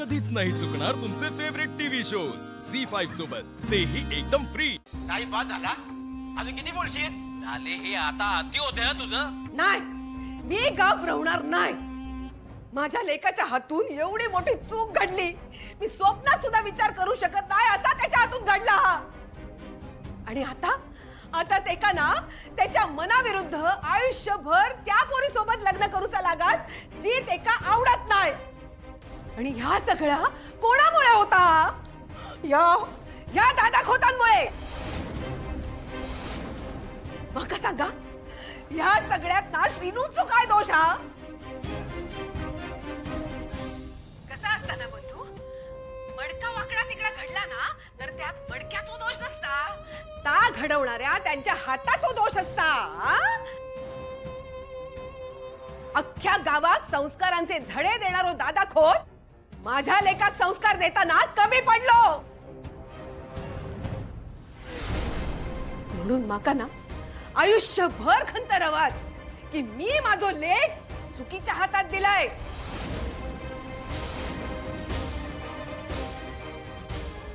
कधीच नाही चुकणार तुमचे फेवरेट टीव्ही शोज झी5 सोबत, तेही एकदम फ्री। काही बाद झाला? अजून किती बोलशील? झाले हे आता अति होते हा तुझं। नाही, मी गप राहणार नाही। माझ्या लेकाच्या हातून एवढी मोठी चूक घडली, मी स्वप्नात सुद्धा विचार करू शकत नाही असा त्याच्या हातून घडला। आणि आता ते का ना त्याच्या मनाविरुद्ध आयुष्यभर त्या पोरी सोबत लग्न करूचा लागत जी तेका आवडत नाही। आणि ह्या सगळ्या कोणामुळे होता? या दादा खोतांमुळे। मका सांगा, ह्या सगळ्यात ना श्रीनूचो काय दोष हा? कसा असता ना बंधू, मडका वाकडा तिकडे घडला ना तर त्यात मडक्याचो दोष नसता, ता घडवणाऱ्या त्यांच्या हाताचो दोष असता। अख्ख्या गावात संस्कारांचे धडे देणारो दादा खोत माझ्या लेकाक संस्कार देताना कमी पडलो। म्हणून माका ना आयुष्यभर खंत रवात की मी माझो लेक चुकीच्या हातात दिलाय।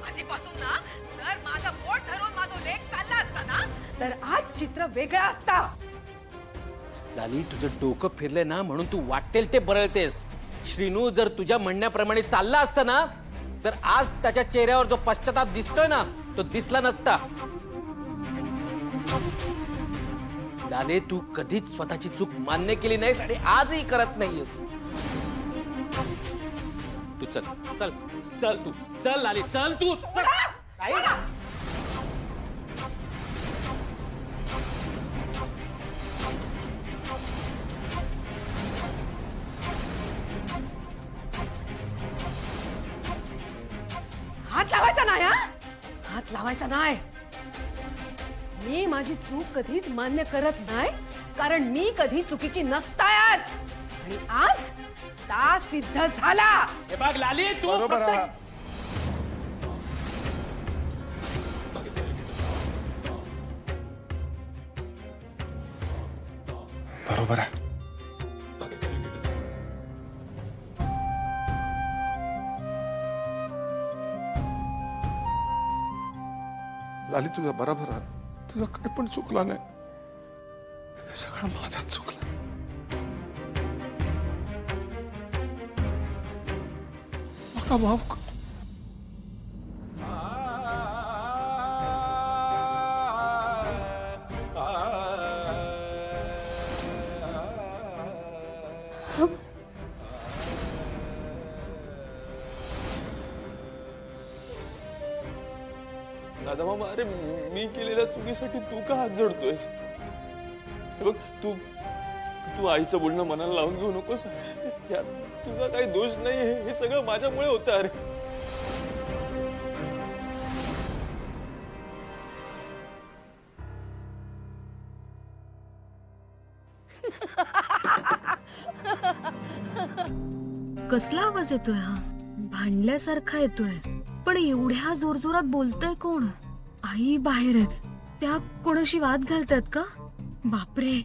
आधीपासून ना जर माझा बोट धरून माझो लेक चालला असता ना तर आज चित्र वेगळं असता। लाली, तुझं डोकं फिरले ना म्हणून तू वाटेल ते बरळतेस। श्रीनू जर तुझ्या म्हणण्याप्रमाणे चालला असता ना तर आज त्याच्या चेहऱ्यावर जो पश्चाताप दिसतोय ना तो दिसला नसता। लाले, तू कधीच स्वतःची चूक मान्य केली नाहीस आणि आजही करत नाहीस। तू चल चल चल, तू चल लाली, चल तू चल। हात लावायचा नाही, हात लावायचा नाही। मी माझी चूक कधीच मान्य करत नाही, कारण मी कधी चुकीची नसतायच। आणि आज ता सिद्ध झाला। हे बघ लाली, तू बरोबर आहे। बरोबर आहे। लाली, तुझा बरोबर आहे, तुझा काय पण चुकला नाही, सगळं माझाच चुकला। मका माफ कर। दादा मामा, अरे मी केलेल्या चुकीसाठी तू का हात जोडतोयस? बघ, तू आईचं बोलणं मनाला लावून घेऊ नकोस। यात तुझा काही दोष नाही, हे सगळं माझ्यामुळे होतं। अरे कसला आवाज येतोय हा? भांडल्यासारखा येतोय, पण एवढ्या जोरजोरात बोलतोय कोण? आई बाहेर आहेत, त्या कोणाशी वाद घालतात का? बापरे।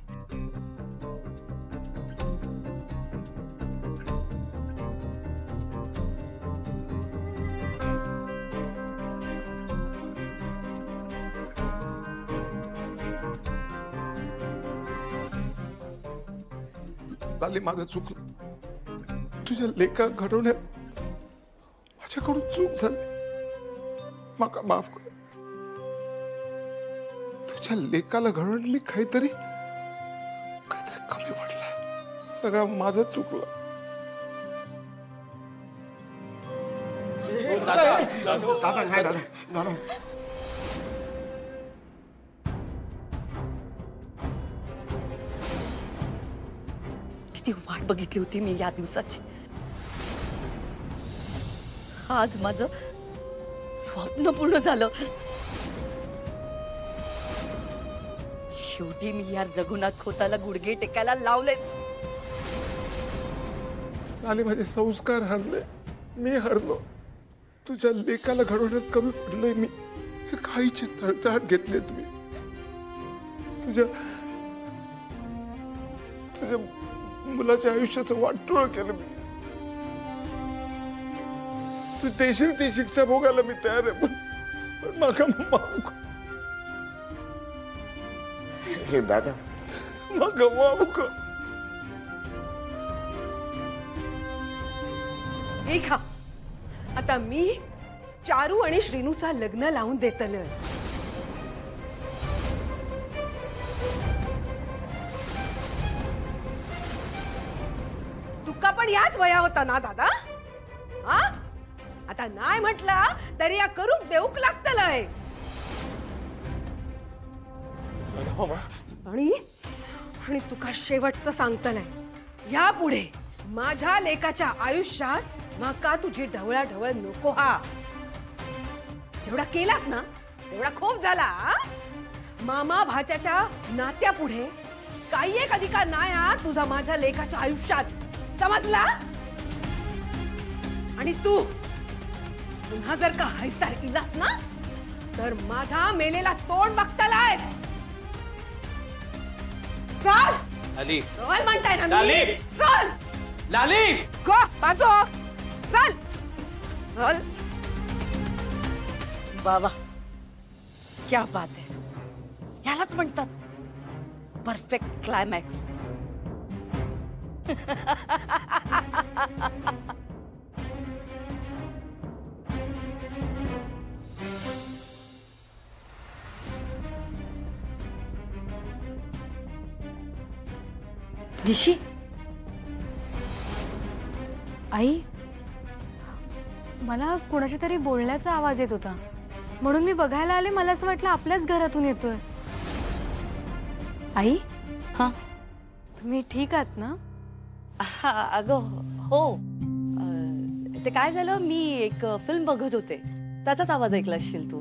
लाली, माझं चुकलं, तुझ्या लेखा घडवण्यात माझ्याकडून चूक झाली, मका माफ कर। तुझ्या लेकाला घडवून मी काहीतरी कमी पडला, सगळं माझं चुकलं। दादा नाही, दादा किती वाट बघितली होती मी या दिवसाची। आज माझं स्वप्न पूर्ण झालं। शेवटी मी या रघुनाथ खोताला गुडघे टेकायला लावलेच। लाली, माझे संस्कार हरले, मी हरलो, तुझ्या लेकाला घडवण्यात कमी पडलोय मी। हे काहीचे तळतळाट घेतले तुम्ही, तुझ्या मुलाच्या आयुष्याचं वाटोळ केलं मी। तू देशील ती शिक्षा भोगायला मी तयार आहे, पण माका माफ कर. हे दादा, माका माफ कर. ठीक हा, आता मी चारू आणि श्रीनूचा लग्न लावून देतल. तुका पण याच वया होता ना दादा? हा, आता नाही म्हटला तरी या करूक देऊक लागतलय. आणि आणि तुका शेवटचं सांगतलय, यापुढे माझ्या लेकाच्या आयुष्यात माका तुझी ढवळाढवळ नको. हा, जेवढा केलास ना तेवढा खूप झाला. हा? मामा भाच्याच्या नात्यापुढे काही एक अधिकार नाही हा तुझा माझ्या लेकाच्या आयुष्यात, समजला? आणि तू पुन्हा जर का हैसार केलास ना तर माझा मेलेला तोंड बघतालायस. चल लाली, चल म्हणताय ना लाली! मी. चल लाली! गो बाजू, चल चल. बाबा, क्या बात है, यालाच म्हणतात परफेक्ट क्लायमॅक्स. दिशी, आई, मला कोणाच्या तरी बोलण्याचा आवाज येत होता म्हणून मी बघायला आले. मला असं वाटलं आपल्याच घरातून येतोय. आई, हा, तुम्ही ठीक आहात ना? अगं हो, ते काय झालं, मी एक फिल्म बघत होते, त्याचाच आवाज ऐकला असशील तू.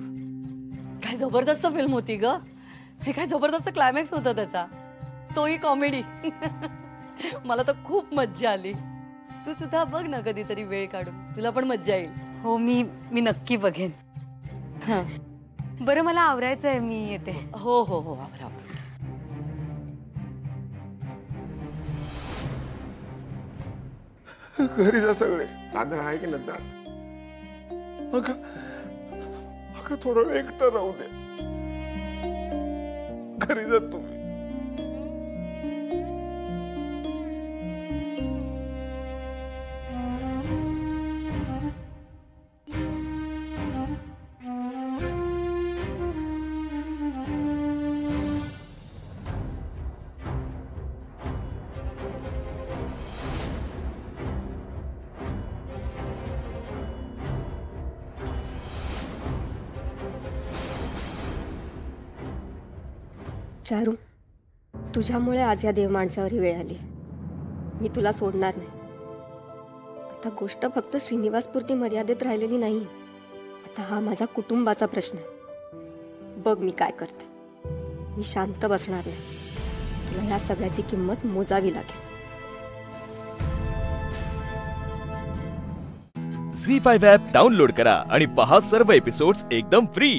काय जबरदस्त फिल्म होती ग, आणि काय जबरदस्त क्लायमॅक्स होता त्याचा, तोही कॉमेडी. मला तर खूप मज्जा आली. तू सुद्धा बघ ना कधीतरी वेळ काढून, तुला पण मज्जा येईल. हो, मी नक्की बघेन. हा, बरं, मला आवरायचंय, मी येते. हो हो हो, आवरा. घरी जा सगळे. दादा आहे की ना दादा, मग थोडा वेळ एकटं राहू दे. घरी जा तुम्ही. चारू, तुझ्यामुळे आज या देव माणसावर ही वेळ आली. मी तुला सोडणार नाही. आता गोष्ट फक्त श्रीनिवासपुरती मर्यादित राहिलेली नाही. आता हा माझा कुटुंबाचा प्रश्न आहे. बघ मी काय करते. मी शांत बसणार नाही. तुला ह्या सगळ्याची किंमत मोजावी लागेल. झी5 ॲप डाउनलोड करा आणि पहा सर्व एपिसोड्स एकदम फ्री.